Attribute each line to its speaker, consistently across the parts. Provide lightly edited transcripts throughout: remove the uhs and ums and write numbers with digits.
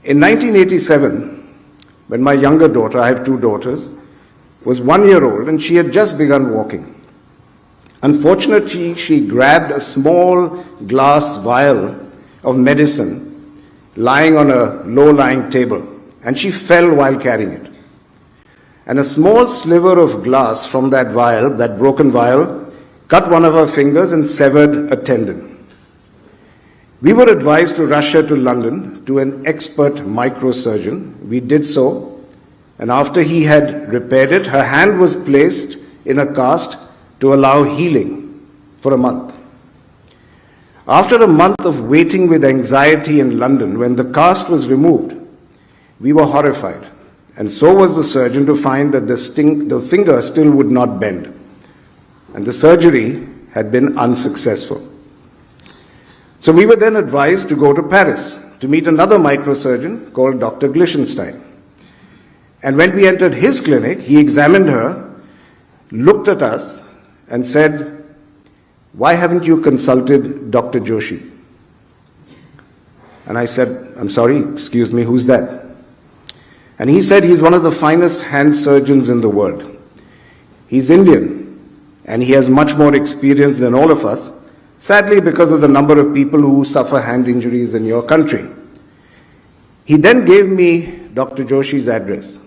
Speaker 1: In 1987, when my younger daughter, I have two daughters, was 1 year old and she had just begun walking. Unfortunately, she grabbed a small glass vial of medicine lying on a low-lying table, and she fell while carrying it. And a small sliver of glass from that vial, that broken vial, cut one of her fingers and severed a tendon. We were advised to rush her to London to an expert microsurgeon. We did so, and after he had repaired it, her hand was placed in a cast to allow healing for a month. After a month of waiting with anxiety in London, when the cast was removed, we were horrified, and so was the surgeon to find that the finger still would not bend, and the surgery had been unsuccessful. So we were then advised to go to Paris to meet another microsurgeon called Dr. Glichenstein. And when we entered his clinic, he examined her, looked at us, and said, "Why haven't you consulted Dr. Joshi?" And I said, "I'm sorry, excuse me, who's that?" And he said, "He's one of the finest hand surgeons in the world. He's Indian, and he has much more experience than all of us, sadly because of the number of people who suffer hand injuries in your country." He then gave me Dr. Joshi's address.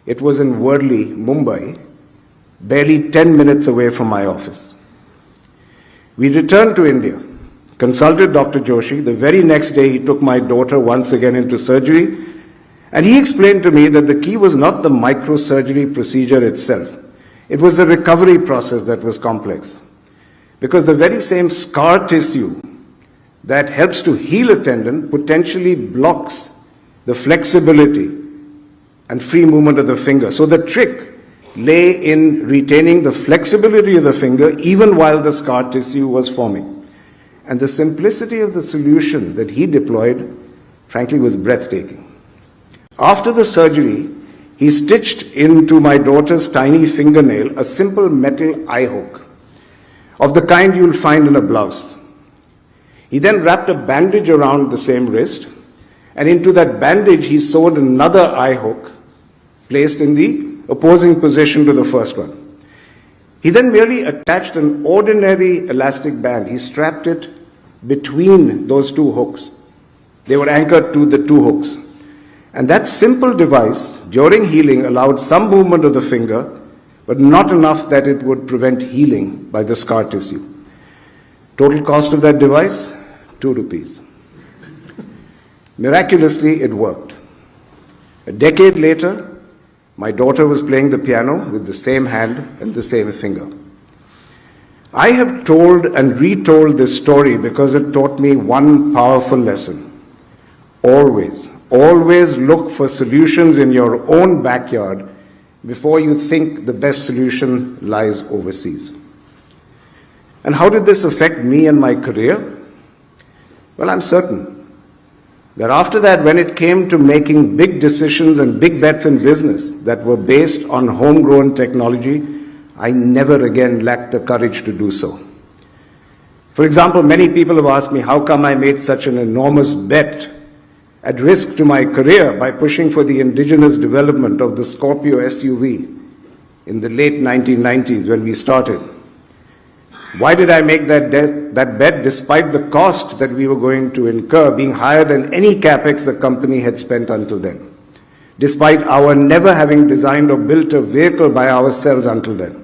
Speaker 1: It was in Worli, Mumbai, barely 10 minutes away from my office. We returned to India, consulted Dr. Joshi. The very next day, he took my daughter once again into surgery, and he explained to me that the key was not the microsurgery procedure itself. It was the recovery process that was complex. Because the very same scar tissue that helps to heal a tendon potentially blocks the flexibility and free movement of the finger. So the trick lay in retaining the flexibility of the finger even while the scar tissue was forming. And the simplicity of the solution that he deployed, frankly, was breathtaking. After the surgery, he stitched into my daughter's tiny fingernail a simple metal eye hook of the kind you'll find in a blouse. He then wrapped a bandage around the same wrist, and into that bandage he sewed another eye hook placed in the opposing position to the first one. He then merely attached an ordinary elastic band. He strapped it between those two hooks. They were anchored to the two hooks. And that simple device, during healing, allowed some movement of the finger, but not enough that it would prevent healing by the scar tissue. Total cost of that device, 2 rupees. Miraculously, it worked. A decade later, my daughter was playing the piano with the same hand and the same finger. I have told and retold this story because it taught me one powerful lesson. Always, always look for solutions in your own backyard before you think the best solution lies overseas. And how did this affect me and my career? Well, I'm certain that after that, when it came to making big decisions and big bets in business that were based on homegrown technology, I never again lacked the courage to do so. For example, many people have asked me how come I made such an enormous bet at risk to my career by pushing for the indigenous development of the Scorpio SUV in the late 1990s when we started. Why did I make that bet despite the cost that we were going to incur being higher than any capex the company had spent until then, despite our never having designed or built a vehicle by ourselves until then?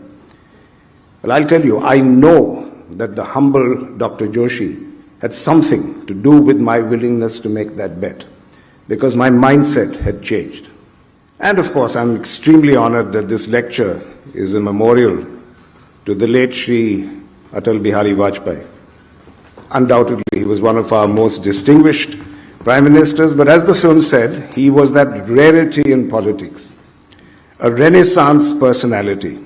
Speaker 1: Well, I'll tell you, I know that the humble Dr. Joshi had something to do with my willingness to make that bet, because my mindset had changed. And of course, I'm extremely honored that this lecture is a memorial to the late Shri Atal Bihari Vajpayee. Undoubtedly, he was one of our most distinguished prime ministers, but as the film said, he was that rarity in politics, a Renaissance personality.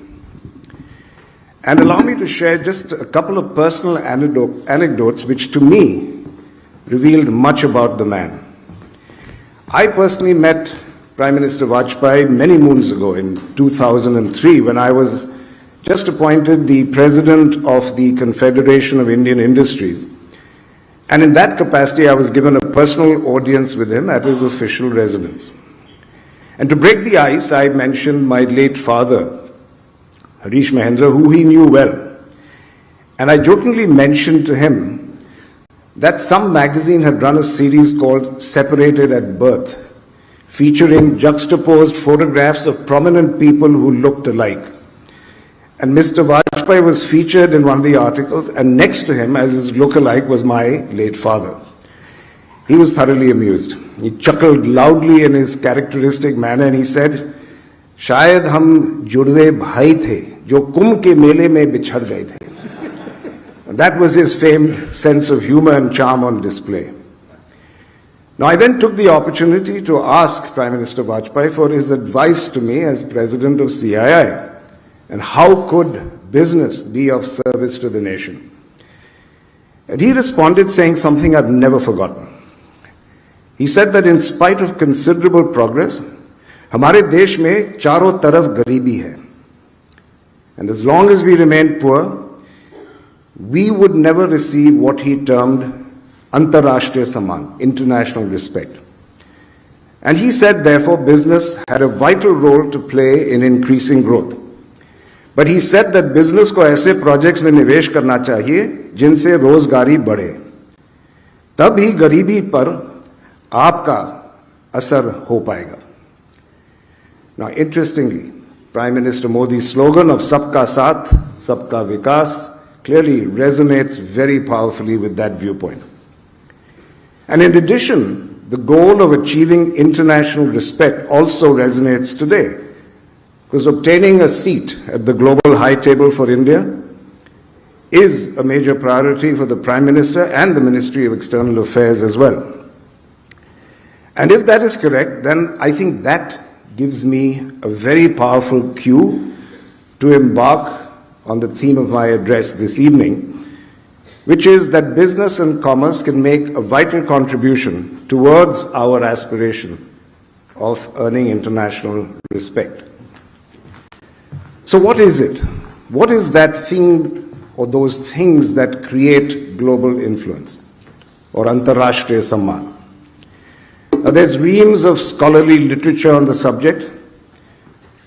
Speaker 1: And allow me to share just a couple of personal anecdotes which to me revealed much about the man. I personally met Prime Minister Vajpayee many moons ago in 2003 when I was just appointed the President of the Confederation of Indian Industries. And in that capacity, I was given a personal audience with him at his official residence. And to break the ice, I mentioned my late father, Harish Mahendra, who he knew well. And I jokingly mentioned to him that some magazine had run a series called Separated at Birth, featuring juxtaposed photographs of prominent people who looked alike. And Mr. Vajpayee was featured in one of the articles, and next to him, as his lookalike, was my late father. He was thoroughly amused. He chuckled loudly in his characteristic manner and he said, "शायद हम जुड़वे भाई थे जो कुंभ के मेले में बिछड़ गए थे." That was his famed sense of humor and charm on display. Now, I then took the opportunity to ask Prime Minister Vajpayee for his advice to me as President of CII, and how could business be of service to the nation. And he responded saying something I've never forgotten. He said that in spite of considerable progress, हमारे देश में चारों तरफ गरीबी है. And as long as we remain poor, we would never receive what he termed Antarashtriya Samman, international respect. And he said, therefore, business had a vital role to play in increasing growth. But he said that business को ऐसे projects में निवेश करना चाहिए जिनसे रोजगारी बढ़े. तब ही गरीबी पर आपका असर हो पाएगा. Now, interestingly, Prime Minister Modi's slogan of Sabka Saath, Sabka Vikas clearly resonates very powerfully with that viewpoint. And in addition, the goal of achieving international respect also resonates today, because obtaining a seat at the global high table for India is a major priority for the Prime Minister and the Ministry of External Affairs as well. And if that is correct, then I think that gives me a very powerful cue to embark on the theme of my address this evening, which is that business and commerce can make a vital contribution towards our aspiration of earning international respect. So what is it? What is that thing or those things that create global influence, or Antarashtriya Samman? Now, there's reams of scholarly literature on the subject,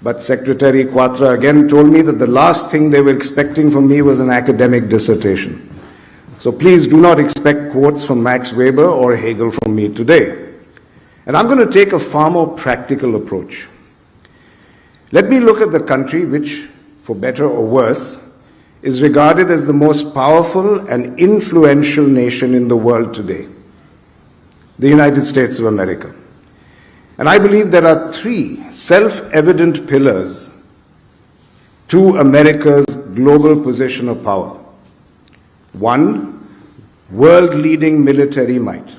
Speaker 1: but Secretary Quatra again told me that the last thing they were expecting from me was an academic dissertation. So please do not expect quotes from Max Weber or Hegel from me today. And I'm going to take a far more practical approach. Let me look at the country which, for better or worse, is regarded as the most powerful and influential nation in the world today, the United States of America. And I believe there are three self-evident pillars to America's global position of power. One, world-leading military might.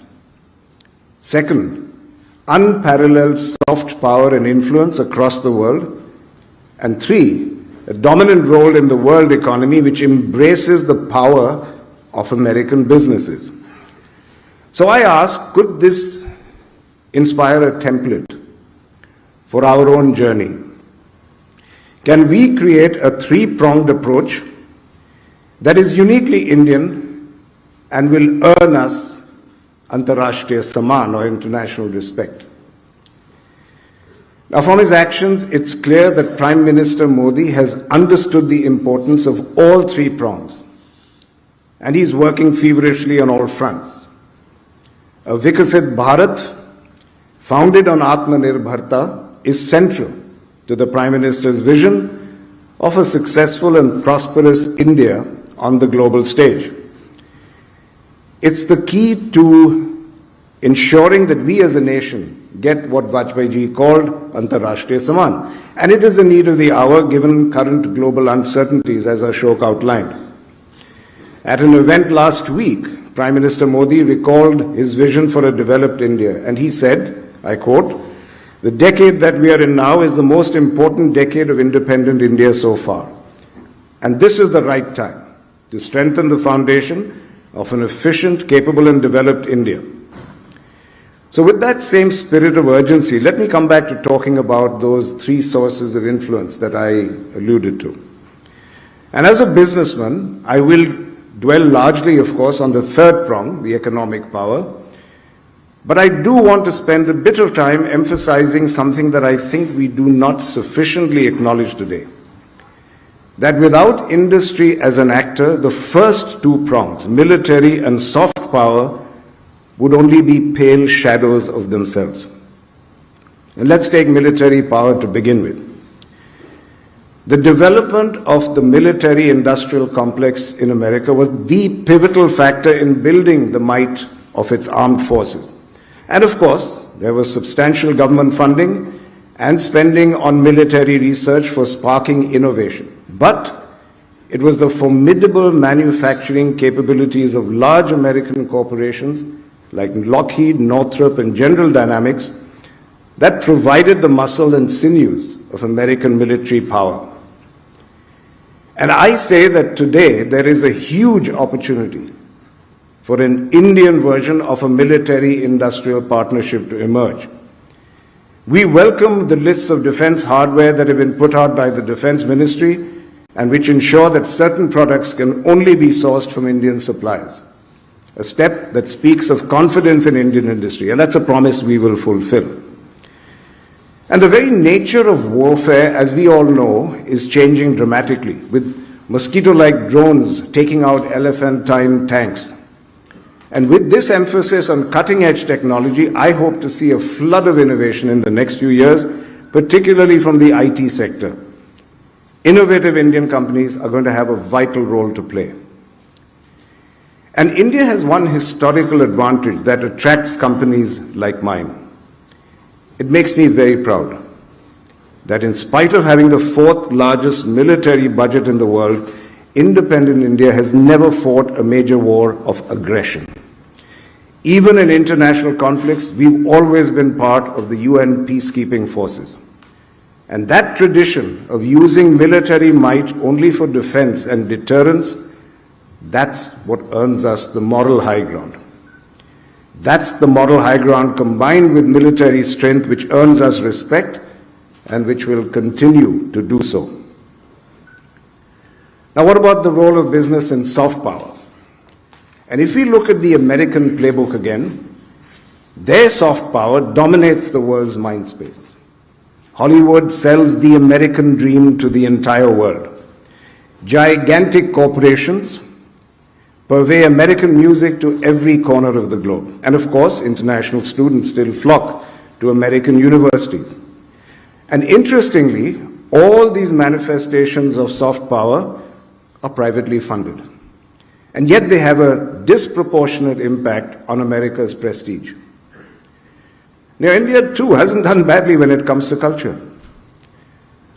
Speaker 1: Second, unparalleled soft power and influence across the world. And three, a dominant role in the world economy which embraces the power of American businesses. So I ask, could this inspire a template for our own journey? Can we create a three-pronged approach that is uniquely Indian and will earn us Antarashtriya Samman, or international respect? Now, from his actions, it's clear that Prime Minister Modi has understood the importance of all three prongs, and he's working feverishly on all fronts. A Vikasit Bharat, founded on Atmanirbharta, is central to the Prime Minister's vision of a successful and prosperous India on the global stage. It's the key to ensuring that we as a nation get what Vajpayee ji called Antarashtriya Samman. And it is the need of the hour given current global uncertainties, as Ashok outlined. At an event last week, Prime Minister Modi recalled his vision for a developed India, and he said, I quote, "The decade that we are in now is the most important decade of independent India so far. And this is the right time to strengthen the foundation of an efficient, capable and developed India." So with that same spirit of urgency, let me come back to talking about those three sources of influence that I alluded to. And as a businessman, I will dwell largely, of course, on the third prong, the economic power, But I do want to spend a bit of time emphasizing something that I think we do not sufficiently acknowledge today. That without industry as an actor, the first two prongs, military and soft power, would only be pale shadows of themselves. And let's take military power to begin with. The development of the military-industrial complex in America was the pivotal factor in building the might of its armed forces. And of course, there was substantial government funding and spending on military research for sparking innovation. But it was the formidable manufacturing capabilities of large American corporations like Lockheed, Northrop, and General Dynamics that provided the muscle and sinews of American military power. And I say that today there is a huge opportunity for an Indian version of a military-industrial partnership to emerge. We welcome the lists of defense hardware that have been put out by the Defense Ministry and which ensure that certain products can only be sourced from Indian suppliers, a step that speaks of confidence in Indian industry, and that's a promise we will fulfill. And the very nature of warfare, as we all know, is changing dramatically, with mosquito-like drones taking out elephantine tanks. And with this emphasis on cutting-edge technology, I hope to see a flood of innovation in the next few years, particularly from the IT sector. Innovative Indian companies are going to have a vital role to play. And India has one historical advantage that attracts companies like mine. It makes me very proud that in spite of having the fourth largest military budget in the world, independent India has never fought a major war of aggression. Even in international conflicts, we've always been part of the UN peacekeeping forces. And that tradition of using military might only for defense and deterrence, that's what earns us the moral high ground. That's the moral high ground combined with military strength which earns us respect and which will continue to do so. Now, what about the role of business in soft power? And if we look at the American playbook again, their soft power dominates the world's mind space. Hollywood sells the American dream to the entire world. Gigantic corporations purvey American music to every corner of the globe. And of course, international students still flock to American universities. And interestingly, all these manifestations of soft power are privately funded. And yet they have a disproportionate impact on America's prestige. Now, India too hasn't done badly when it comes to culture.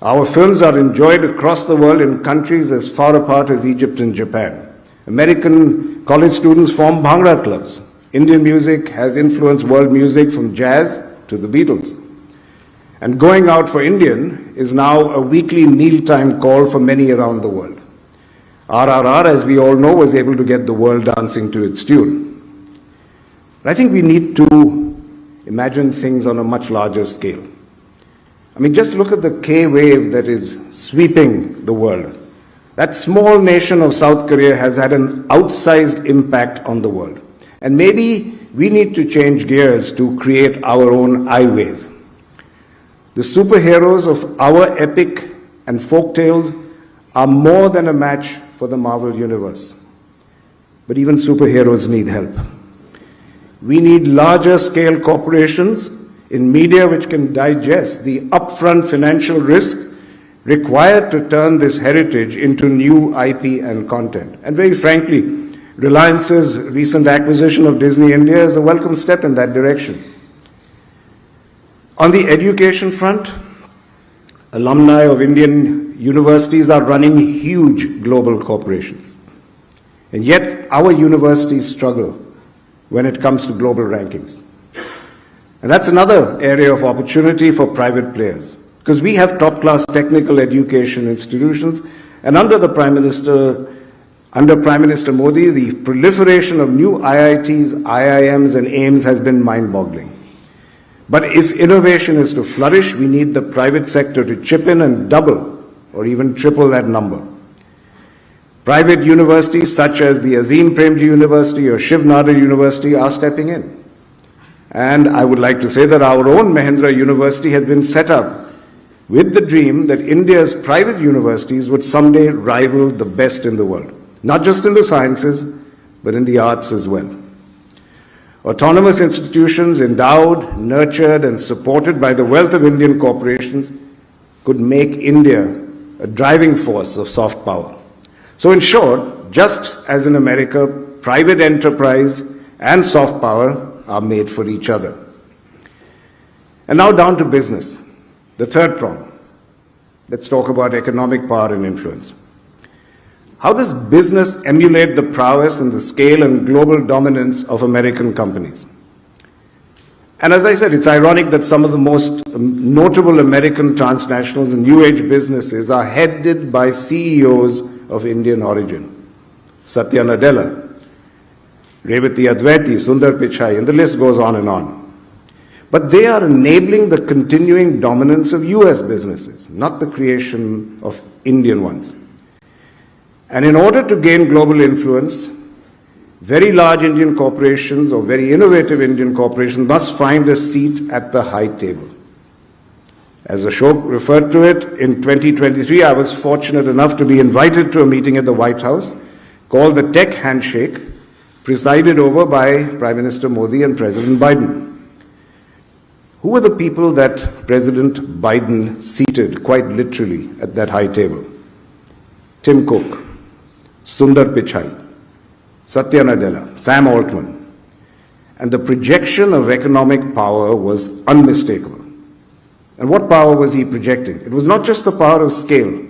Speaker 1: Our films are enjoyed across the world in countries as far apart as Egypt and Japan. American college students form Bhangra clubs. Indian music has influenced world music from jazz to the Beatles. And going out for Indian is now a weekly mealtime call for many around the world. RRR, as we all know, was able to get the world dancing to its tune. But I think we need to imagine things on a much larger scale. I mean, just look at the K wave that is sweeping the world. That small nation of South Korea has had an outsized impact on the world. And maybe we need to change gears to create our own I wave. The superheroes of our epic and folk tales are more than a match for the Marvel Universe. But even superheroes need help. We need larger scale corporations in media which can digest the upfront financial risk required to turn this heritage into new IP and content. And very frankly, Reliance's recent acquisition of Disney India is a welcome step in that direction. On the education front, alumni of Indian universities are running huge global corporations. And yet our universities struggle when it comes to global rankings. And that's another area of opportunity for private players, because we have top-class technical education institutions, and under Prime Minister Modi, the proliferation of new IITs, IIMs, and AIIMS has been mind-boggling. But if innovation is to flourish, we need the private sector to chip in and double or even triple that number. Private universities such as the Azim Premji University or Shiv Nadar University are stepping in. And I would like to say that our own Mahindra University has been set up with the dream that India's private universities would someday rival the best in the world, not just in the sciences, but in the arts as well. Autonomous institutions endowed, nurtured, and supported by the wealth of Indian corporations could make India a driving force of soft power. So in short, just as in America, private enterprise and soft power are made for each other. And now down to business, the third prong. Let's talk about economic power and influence. How does business emulate the prowess and the scale and global dominance of American companies? And as I said, it's ironic that some of the most notable American transnationals and new age businesses are headed by CEOs of Indian origin. Satya Nadella, Revathi Advaithi, Sundar Pichai, and the list goes on and on. But they are enabling the continuing dominance of US businesses, not the creation of Indian ones. And in order to gain global influence, very large Indian corporations or very innovative Indian corporations must find a seat at the high table. As Ashok referred to it, in 2023, I was fortunate enough to be invited to a meeting at the White House called the Tech Handshake, presided over by Prime Minister Modi and President Biden. Who were the people that President Biden seated quite literally at that high table? Tim Cook, Sundar Pichai, Satya Nadella, Sam Altman. And the projection of economic power was unmistakable. And what power was he projecting? It was not just the power of scale,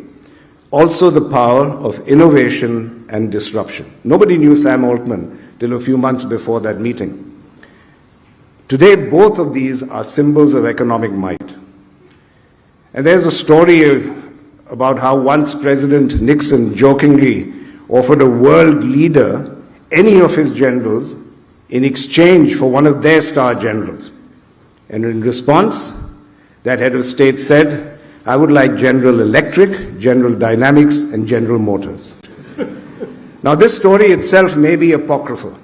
Speaker 1: also the power of innovation and disruption. Nobody knew Sam Altman till a few months before that meeting. Today, both of these are symbols of economic might. And there's a story about how once President Nixon jokingly offered a world leader any of his generals in exchange for one of their star generals. And in response, that head of state said, "I would like General Electric, General Dynamics, and General Motors." Now, this story itself may be apocryphal,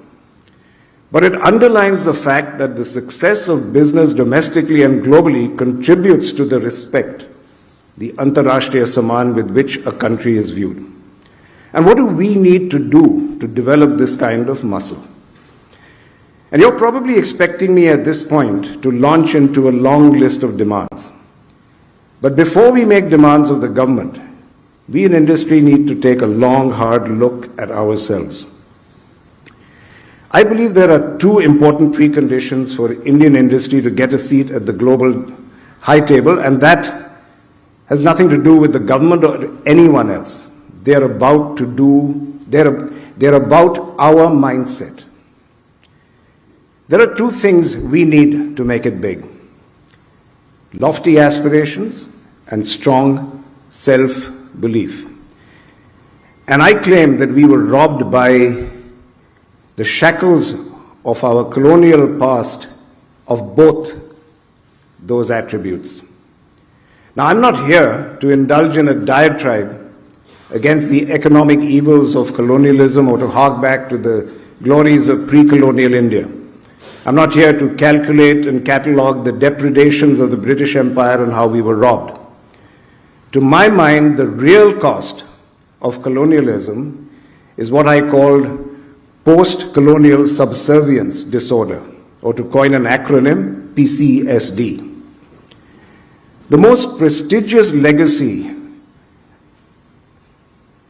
Speaker 1: but it underlines the fact that the success of business domestically and globally contributes to the respect, the Antarashtriya Samman with which a country is viewed. And what do we need to do to develop this kind of muscle? And you're probably expecting me at this point to launch into a long list of demands. But before we make demands of the government, we in industry need to take a long, hard look at ourselves. I believe there are two important preconditions for Indian industry to get a seat at the global high table, and that has nothing to do with the government or anyone else. They're about our mindset. There are two things we need to make it big: lofty aspirations and strong self-belief. And I claim that we were robbed by the shackles of our colonial past of both those attributes. Now, I'm not here to indulge in a diatribe against the economic evils of colonialism or to hark back to the glories of pre-colonial India. I'm not here to calculate and catalogue the depredations of the British Empire and how we were robbed. To my mind, the real cost of colonialism is what I called post-colonial subservience disorder, or to coin an acronym, PCSD. The most prestigious legacy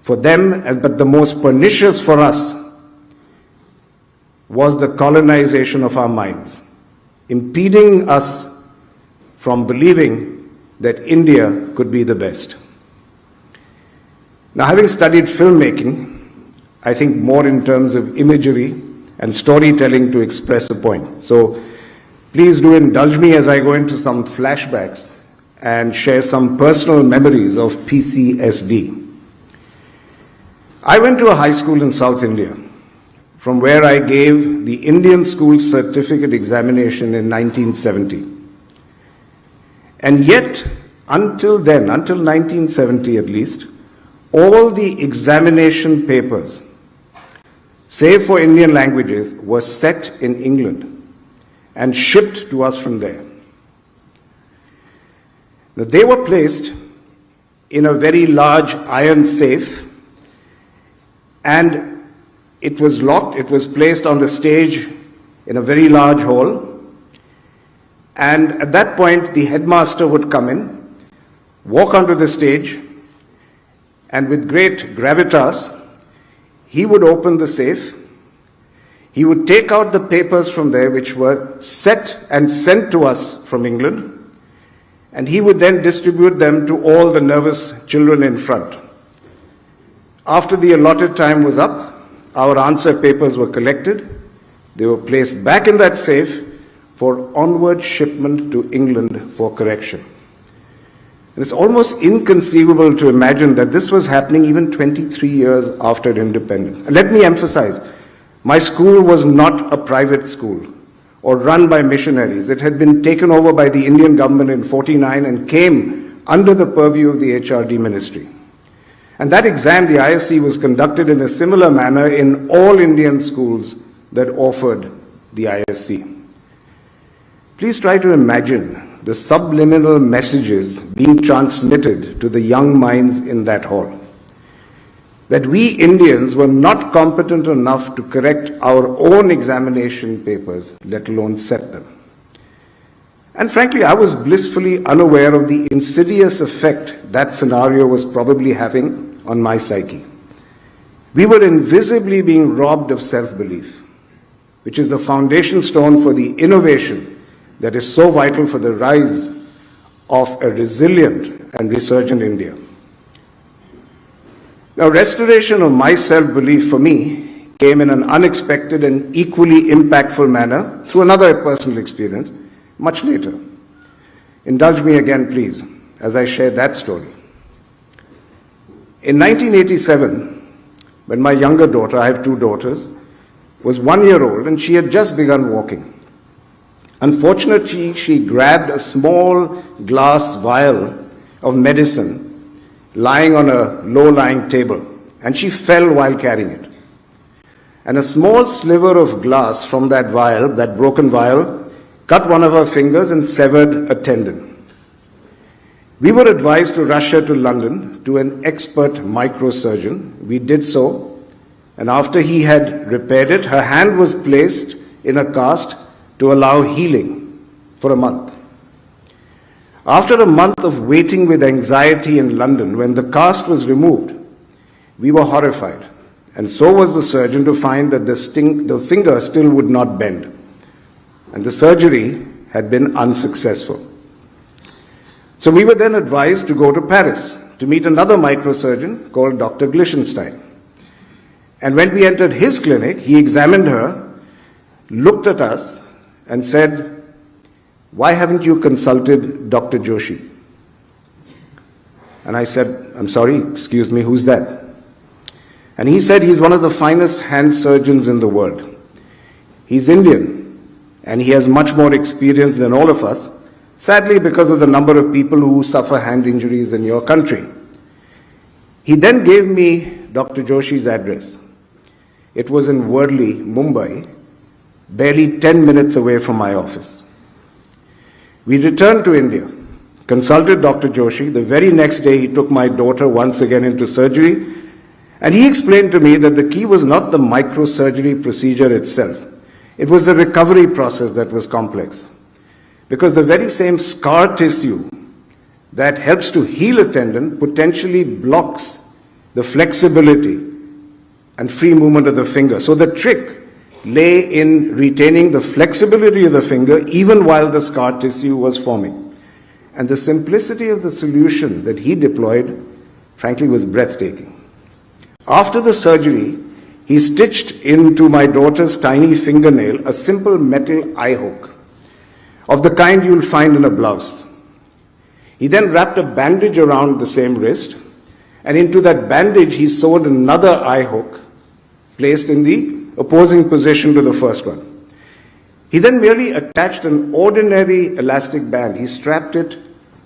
Speaker 1: for them, but the most pernicious for us, was the colonization of our minds, impeding us from believing that India could be the best. Now, having studied filmmaking, I think more in terms of imagery and storytelling to express a point. So please do indulge me as I go into some flashbacks and share some personal memories of PCSD. I went to a high school in South India, from where I gave the Indian School Certificate Examination in 1970. And yet, until then, until 1970 at least, all the examination papers, save for Indian languages, were set in England. and shipped to us from there. Now, they were placed in a very large iron safe, and it was locked. It was placed on the stage in a very large hall. And at that point, the headmaster would come in, walk onto the stage, and with great gravitas, he would open the safe. He would take out the papers from there, which were set and sent to us from England, and he would then distribute them to all the nervous children in front. After the allotted time was up, our answer papers were collected. They were placed back in that safe for onward shipment to England for correction. And it's almost inconceivable to imagine that this was happening even 23 years after independence. And let me emphasize, my school was not a private school or run by missionaries. It had been taken over by the Indian government in 1949 and came under the purview of the HRD ministry. And that exam, the ISC, was conducted in a similar manner in all Indian schools that offered the ISC. Please try to imagine the subliminal messages being transmitted to the young minds in that hall. That we Indians were not competent enough to correct our own examination papers, let alone set them. And frankly, I was blissfully unaware of the insidious effect that scenario was probably having on my psyche. We were invisibly being robbed of self-belief, which is the foundation stone for the innovation that is so vital for the rise of a resilient and resurgent India. Now, restoration of my self-belief for me came in an unexpected and equally impactful manner through another personal experience much later. Indulge me again, please, as I share that story. In 1987, when my younger daughter, I have two daughters, was 1 year old and she had just begun walking. Unfortunately, she grabbed a small glass vial of medicine lying on a low-lying table, and she fell while carrying it. And a small sliver of glass from that vial, that broken vial, cut one of her fingers and severed a tendon. We were advised to rush her to London to an expert microsurgeon. We did so, and after he had repaired it, her hand was placed in a cast to allow healing for a month. After a month of waiting with anxiety in London, when the cast was removed, we were horrified, and so was the surgeon to find that the finger still would not bend, and the surgery had been unsuccessful. So we were then advised to go to Paris to meet another microsurgeon called Dr. Glichenstein. And when we entered his clinic, he examined her, looked at us, and said, "Why haven't you consulted Dr. Joshi?" And I said, "I'm sorry, excuse me, who's that?" And he said, "He's one of the finest hand surgeons in the world. He's Indian, and he has much more experience than all of us, sadly because of the number of people who suffer hand injuries in your country." He then gave me Dr. Joshi's address. It was in Worli, Mumbai, barely 10 minutes away from my office. We returned to India, consulted Dr. Joshi. The very next day, he took my daughter once again into surgery, and he explained to me that the key was not the microsurgery procedure itself. It was the recovery process that was complex, because the very same scar tissue that helps to heal a tendon potentially blocks the flexibility and free movement of the finger. So the trick lay in retaining the flexibility of the finger even while the scar tissue was forming. And the simplicity of the solution that he deployed, frankly, was breathtaking. After the surgery, he stitched into my daughter's tiny fingernail a simple metal eye hook of the kind you'll find in a blouse. He then wrapped a bandage around the same wrist, and into that bandage he sewed another eye hook placed in the opposing position to the first one. He then merely attached an ordinary elastic band. He strapped it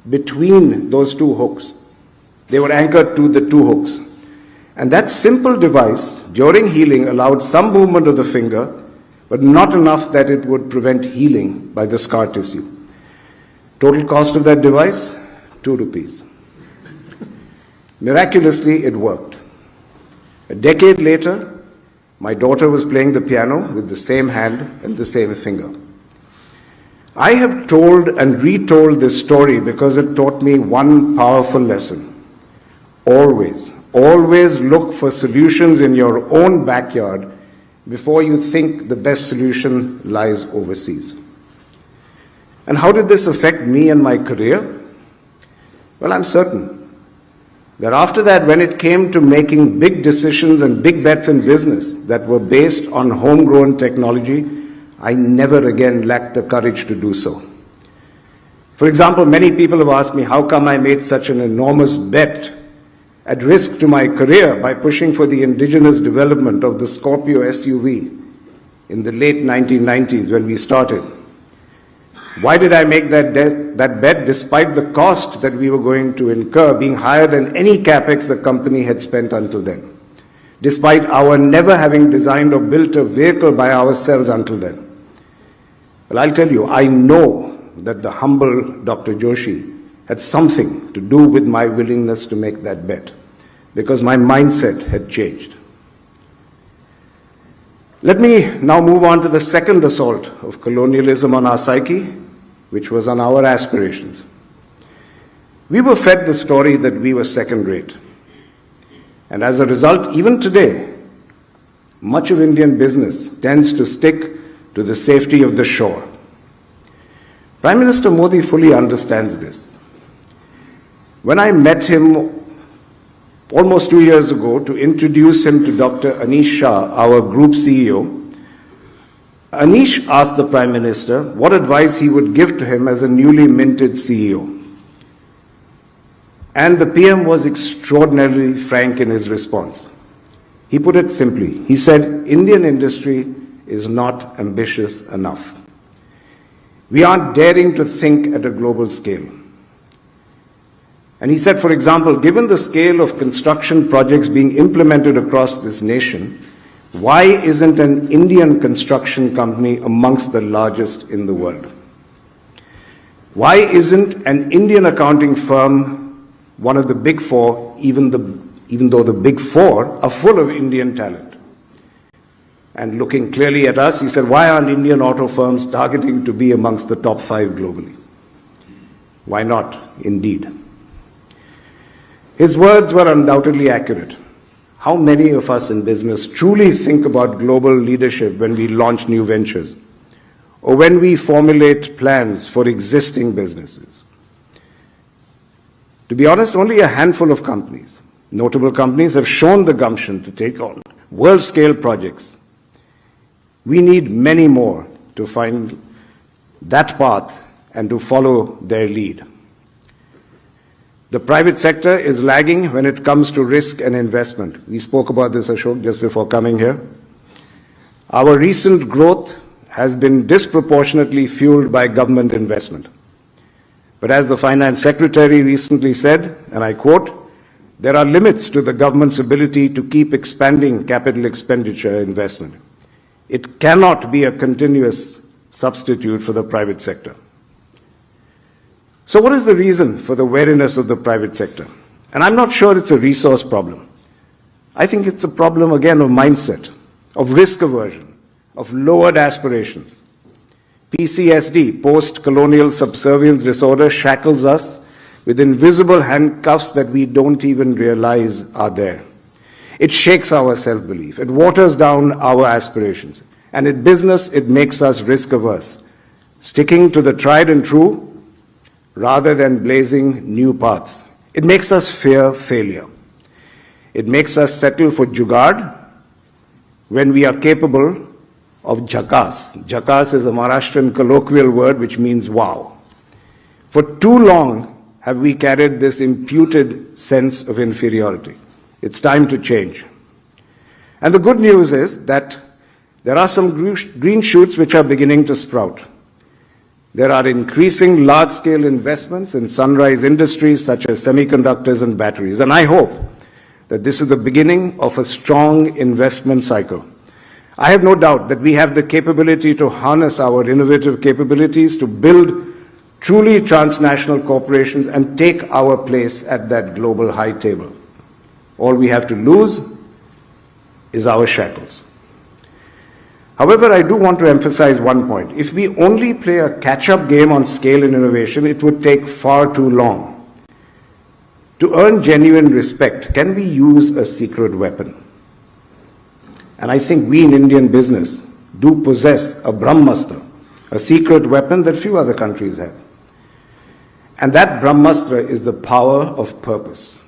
Speaker 1: between those two hooks. They were anchored to the two hooks. And that simple device, during healing, allowed some movement of the finger but not enough that it would prevent healing by the scar tissue. Total cost of that device, 2 rupees. Miraculously, it worked. A decade later, my daughter was playing the piano with the same hand and the same finger. I have told and retold this story because it taught me one powerful lesson. Always, always look for solutions in your own backyard before you think the best solution lies overseas. And how did this affect me and my career? Well, I'm certain that after that, when it came to making big decisions and big bets in business that were based on homegrown technology, I never again lacked the courage to do so. For example, many people have asked me how come I made such an enormous bet at risk to my career by pushing for the indigenous development of the Scorpio SUV in the late 1990s when we started. Why did I make that bet despite the cost that we were going to incur being higher than any capex the company had spent until then, despite our never having designed or built a vehicle by ourselves until then? Well, I'll tell you, I know that the humble Dr. Joshi had something to do with my willingness to make that bet, because my mindset had changed. Let me now move on to the second assault of colonialism on our psyche, which was on our aspirations. We were fed the story that we were second-rate. And as a result, even today, much of Indian business tends to stick to the safety of the shore. Prime Minister Modi fully understands this. When I met him almost 2 years ago to introduce him to Dr. Anish Shah, our group CEO, Anish asked the Prime Minister what advice he would give to him as a newly minted CEO. And the PM was extraordinarily frank in his response. He put it simply. He said, Indian industry is not ambitious enough. We aren't daring to think at a global scale. And he said, for example, given the scale of construction projects being implemented across this nation, why isn't an Indian construction company amongst the largest in the world? Why isn't an Indian accounting firm one of the big four, even though the big four are full of Indian talent? And looking clearly at us, he said, why aren't Indian auto firms targeting to be amongst the top 5 globally? Why not, indeed? His words were undoubtedly accurate. How many of us in business truly think about global leadership when we launch new ventures or when we formulate plans for existing businesses? To be honest, only a handful of companies, notable companies, have shown the gumption to take on world-scale projects. We need many more to find that path and to follow their lead. The private sector is lagging when it comes to risk and investment. We spoke about this, Ashok, just before coming here. Our recent growth has been disproportionately fueled by government investment. But as the Finance Secretary recently said, and I quote, there are limits to the government's ability to keep expanding capital expenditure investment. It cannot be a continuous substitute for the private sector. So what is the reason for the wariness of the private sector? And I'm not sure it's a resource problem. I think it's a problem, again, of mindset, of risk aversion, of lowered aspirations. PCSD, post-colonial subservience disorder, shackles us with invisible handcuffs that we don't even realize are there. It shakes our self-belief. It waters down our aspirations. And in business, it makes us risk-averse, sticking to the tried and true rather than blazing new paths. It makes us fear failure. It makes us settle for jugaad when we are capable of jackass. Jackass is a Maharashtrian colloquial word which means wow. For too long have we carried this imputed sense of inferiority. It's time to change. And the good news is that there are some green shoots which are beginning to sprout. There are increasing large-scale investments in sunrise industries such as semiconductors and batteries. And I hope that this is the beginning of a strong investment cycle. I have no doubt that we have the capability to harness our innovative capabilities to build truly transnational corporations and take our place at that global high table. All we have to lose is our shackles. However, I do want to emphasize one point. If we only play a catch-up game on scale and innovation, it would take far too long. To earn genuine respect, can we use a secret weapon? And I think we in Indian business do possess a Brahmastra, a secret weapon that few other countries have. And that Brahmastra is the power of purpose.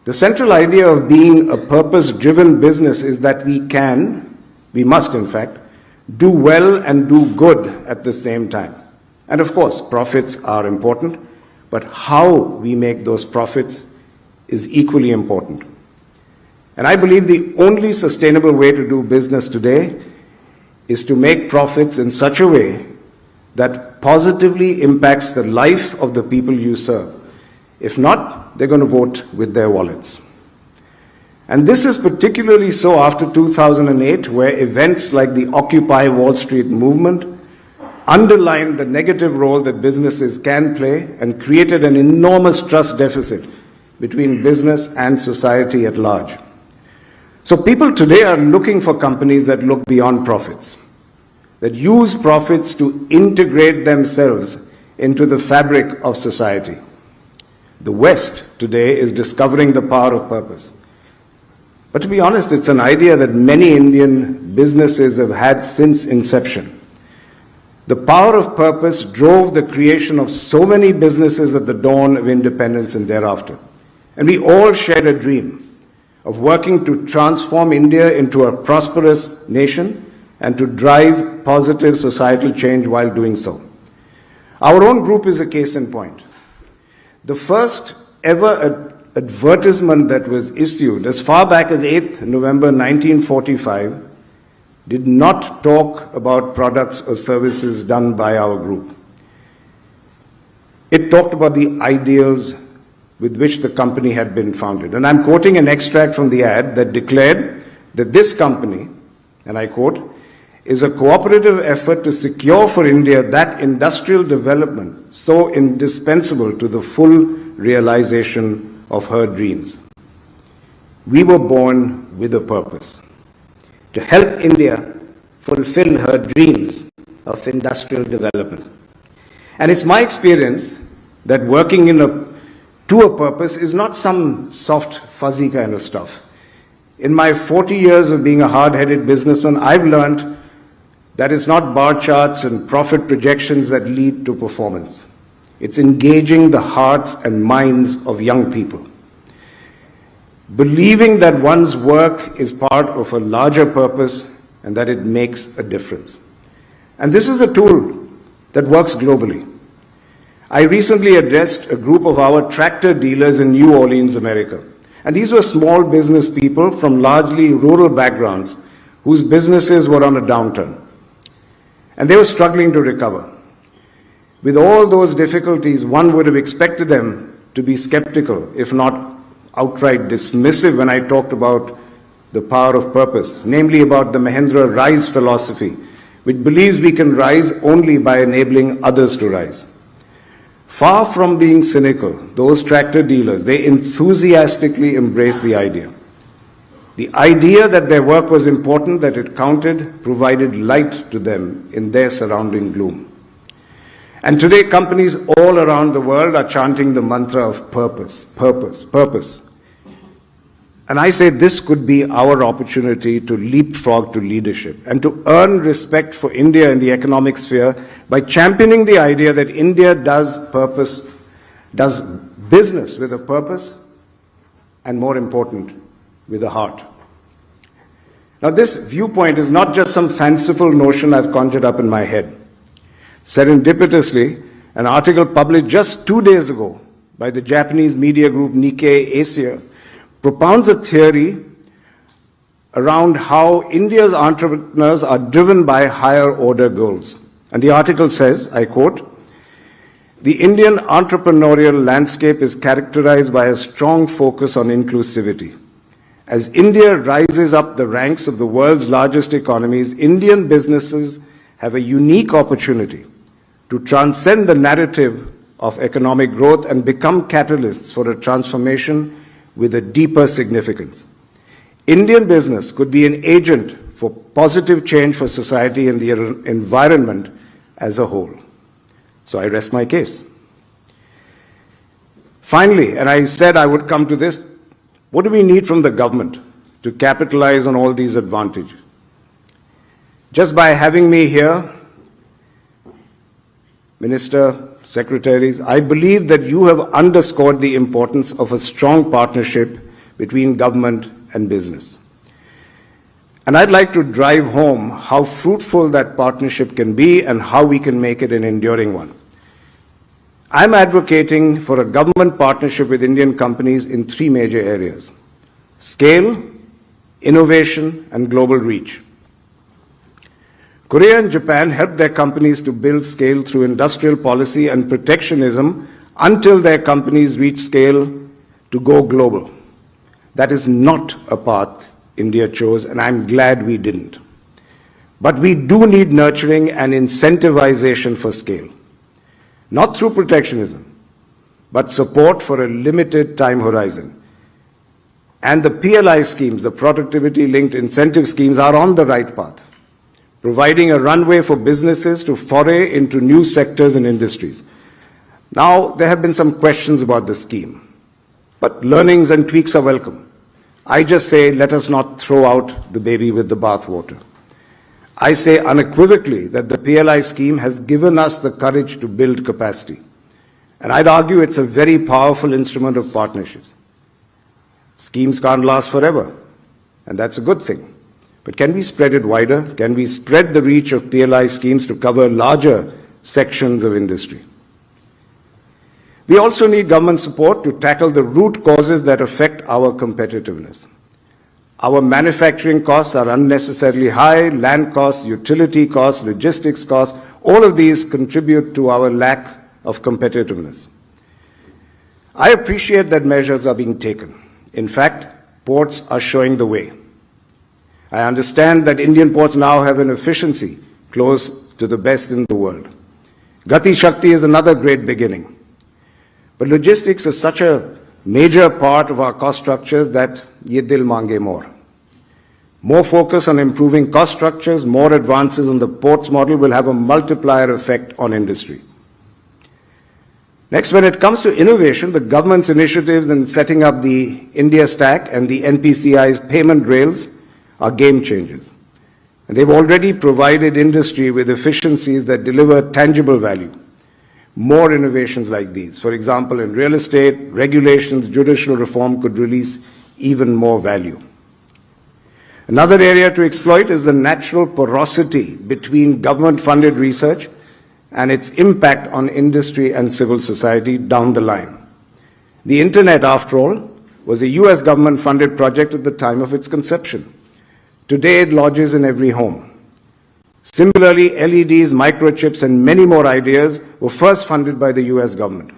Speaker 1: The central idea of being a purpose-driven business is that we must in fact, do well and do good at the same time. And of course, profits are important, but how we make those profits is equally important. And I believe the only sustainable way to do business today is to make profits in such a way that positively impacts the life of the people you serve. If not, they're going to vote with their wallets. And this is particularly so after 2008, where events like the Occupy Wall Street movement underlined the negative role that businesses can play and created an enormous trust deficit between business and society at large. So people today are looking for companies that look beyond profits, that use profits to integrate themselves into the fabric of society. The West today is discovering the power of purpose. But to be honest, it's an idea that many Indian businesses have had since inception. The power of purpose drove the creation of so many businesses at the dawn of independence and thereafter. And we all shared a dream of working to transform India into a prosperous nation and to drive positive societal change while doing so. Our own group is a case in point. The first ever advertisement that was issued as far back as 8th November 1945 did not talk about products or services done by our group. It talked about the ideals with which the company had been founded. And I'm quoting an extract from the ad that declared that this company, and I quote, is a cooperative effort to secure for India that industrial development so indispensable to the full realization of her dreams. We were born with a purpose, to help India fulfill her dreams of industrial development. And it's my experience that working to a purpose is not some soft, fuzzy kind of stuff. In my 40 years of being a hard-headed businessman, I've learned that it's not bar charts and profit projections that lead to performance. It's engaging the hearts and minds of young people. Believing that one's work is part of a larger purpose and that it makes a difference. And this is a tool that works globally. I recently addressed a group of our tractor dealers in New Orleans, America. And these were small business people from largely rural backgrounds whose businesses were on a downturn. And they were struggling to recover. With all those difficulties, one would have expected them to be skeptical, if not outright dismissive, when I talked about the power of purpose, namely about the Mahendra Rise philosophy, which believes we can rise only by enabling others to rise. Far from being cynical, those tractor dealers, they enthusiastically embraced the idea. The idea that their work was important, that it counted, provided light to them in their surrounding gloom. And today, companies all around the world are chanting the mantra of purpose, purpose, purpose. And I say this could be our opportunity to leapfrog to leadership and to earn respect for India in the economic sphere by championing the idea that India does business with a purpose and, more important, with a heart. Now, this viewpoint is not just some fanciful notion I've conjured up in my head. Serendipitously, an article published just 2 days ago by the Japanese media group Nikkei Asia propounds a theory around how India's entrepreneurs are driven by higher order goals. And the article says, I quote, "The Indian entrepreneurial landscape is characterized by a strong focus on inclusivity. As India rises up the ranks of the world's largest economies, Indian businesses have a unique opportunity to transcend the narrative of economic growth and become catalysts for a transformation with a deeper significance. Indian business could be an agent for positive change for society and the environment as a whole. So I rest my case. Finally, and I said I would come to this, what do we need from the government to capitalize on all these advantages? Just by having me here, Minister, Secretaries, I believe that you have underscored the importance of a strong partnership between government and business. And I'd like to drive home how fruitful that partnership can be and how we can make it an enduring one. I'm advocating for a government partnership with Indian companies in three major areas: scale, innovation, and global reach. Korea and Japan helped their companies to build scale through industrial policy and protectionism until their companies reached scale to go global. That is not a path India chose, and I'm glad we didn't. But we do need nurturing and incentivization for scale. Not through protectionism, but support for a limited time horizon. And the PLI schemes, the productivity-linked incentive schemes, are on the right path, providing a runway for businesses to foray into new sectors and industries. Now, there have been some questions about the scheme, but learnings and tweaks are welcome. I just say, let us not throw out the baby with the bathwater. I say unequivocally that the PLI scheme has given us the courage to build capacity. And I'd argue it's a very powerful instrument of partnerships. Schemes can't last forever, and that's a good thing. But can we spread it wider? Can we spread the reach of PLI schemes to cover larger sections of industry? We also need government support to tackle the root causes that affect our competitiveness. Our manufacturing costs are unnecessarily high, land costs, utility costs, logistics costs, all of these contribute to our lack of competitiveness. I appreciate that measures are being taken. In fact, ports are showing the way. I understand that Indian ports now have an efficiency close to the best in the world. Gati Shakti is another great beginning. But logistics is such a major part of our cost structures that ye dil mange more. More focus on improving cost structures, more advances on the ports model will have a multiplier effect on industry. Next, when it comes to innovation, the government's initiatives in setting up the India Stack and the NPCI's payment rails are game changers. And they've already provided industry with efficiencies that deliver tangible value. More innovations like these, for example, in real estate, regulations, judicial reform could release even more value. Another area to exploit is the natural porosity between government-funded research and its impact on industry and civil society down the line. The Internet, after all, was a US government-funded project at the time of its conception. Today, it lodges in every home. Similarly, LEDs, microchips, and many more ideas were first funded by the US government.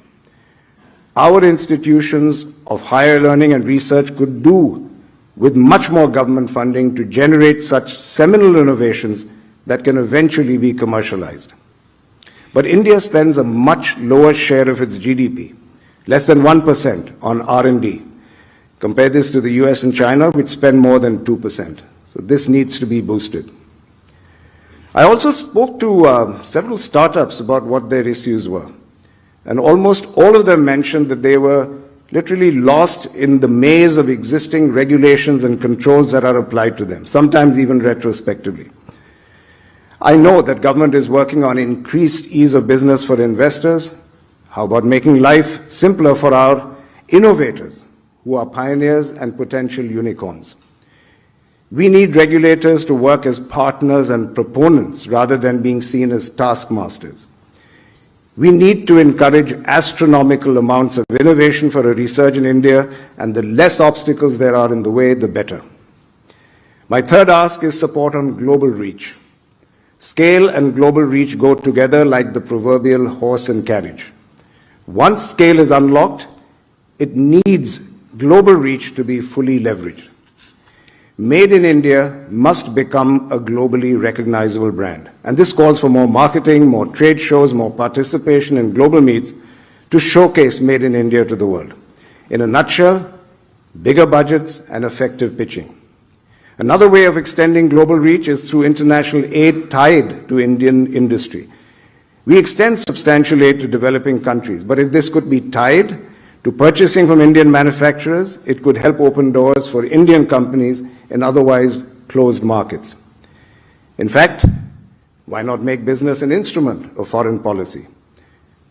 Speaker 1: Our institutions of higher learning and research could do with much more government funding to generate such seminal innovations that can eventually be commercialized. But India spends a much lower share of its GDP, less than 1% on R&D. Compare this to the US and China, which spend more than 2%. So this needs to be boosted. I also spoke to several startups about what their issues were. And almost all of them mentioned that they were literally lost in the maze of existing regulations and controls that are applied to them, sometimes even retrospectively. I know that government is working on increased ease of business for investors. How about making life simpler for our innovators, who are pioneers and potential unicorns? We need regulators to work as partners and proponents rather than being seen as taskmasters. We need to encourage astronomical amounts of innovation for a research in India, and the less obstacles there are in the way, the better. My third ask is support on global reach. Scale and global reach go together like the proverbial horse and carriage. Once scale is unlocked, it needs global reach to be fully leveraged. Made in India must become a globally recognizable brand. And this calls for more marketing, more trade shows, more participation in global meets to showcase Made in India to the world. In a nutshell, bigger budgets and effective pitching. Another way of extending global reach is through international aid tied to Indian industry. We extend substantial aid to developing countries, but if this could be tied to purchasing from Indian manufacturers, it could help open doors for Indian companies in otherwise closed markets. In fact, why not make business an instrument of foreign policy?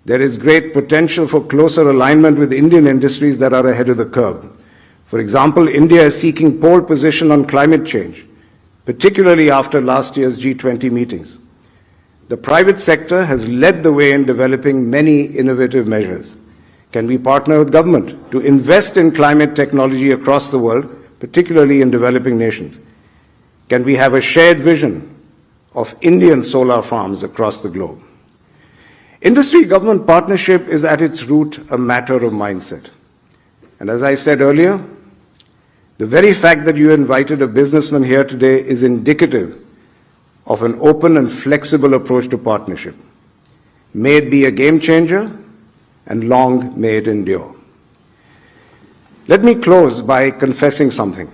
Speaker 1: There is great potential for closer alignment with Indian industries that are ahead of the curve. For example, India is seeking pole position on climate change, particularly after last year's G20 meetings. The private sector has led the way in developing many innovative measures. Can we partner with government to invest in climate technology across the world, particularly in developing nations? Can we have a shared vision of Indian solar farms across the globe? Industry-government partnership is at its root a matter of mindset. And as I said earlier, the very fact that you invited a businessman here today is indicative of an open and flexible approach to partnership. May it be a game changer, and long may it endure. Let me close by confessing something.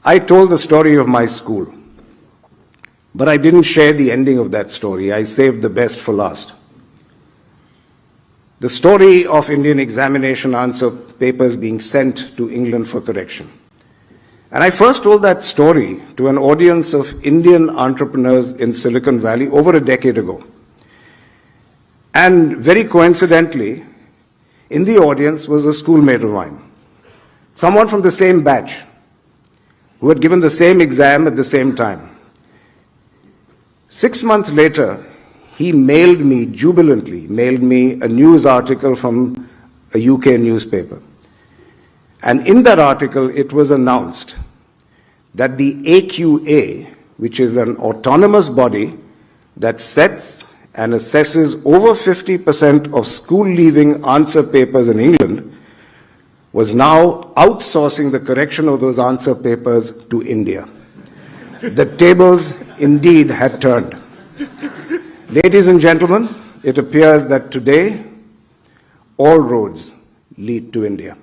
Speaker 1: I told the story of my school, but I didn't share the ending of that story. I saved the best for last. The story of Indian examination answer papers being sent to England for correction. And I first told that story to an audience of Indian entrepreneurs in Silicon Valley over a decade ago. And very coincidentally, in the audience was a schoolmate of mine, someone from the same batch, who had given the same exam at the same time. 6 months later, he jubilantly mailed me a news article from a UK newspaper. And in that article, it was announced that the AQA, which is an autonomous body that sets and assesses over 50% of school-leaving answer papers in England, was now outsourcing the correction of those answer papers to India. The tables indeed had turned. Ladies and gentlemen, it appears that today all roads lead to India.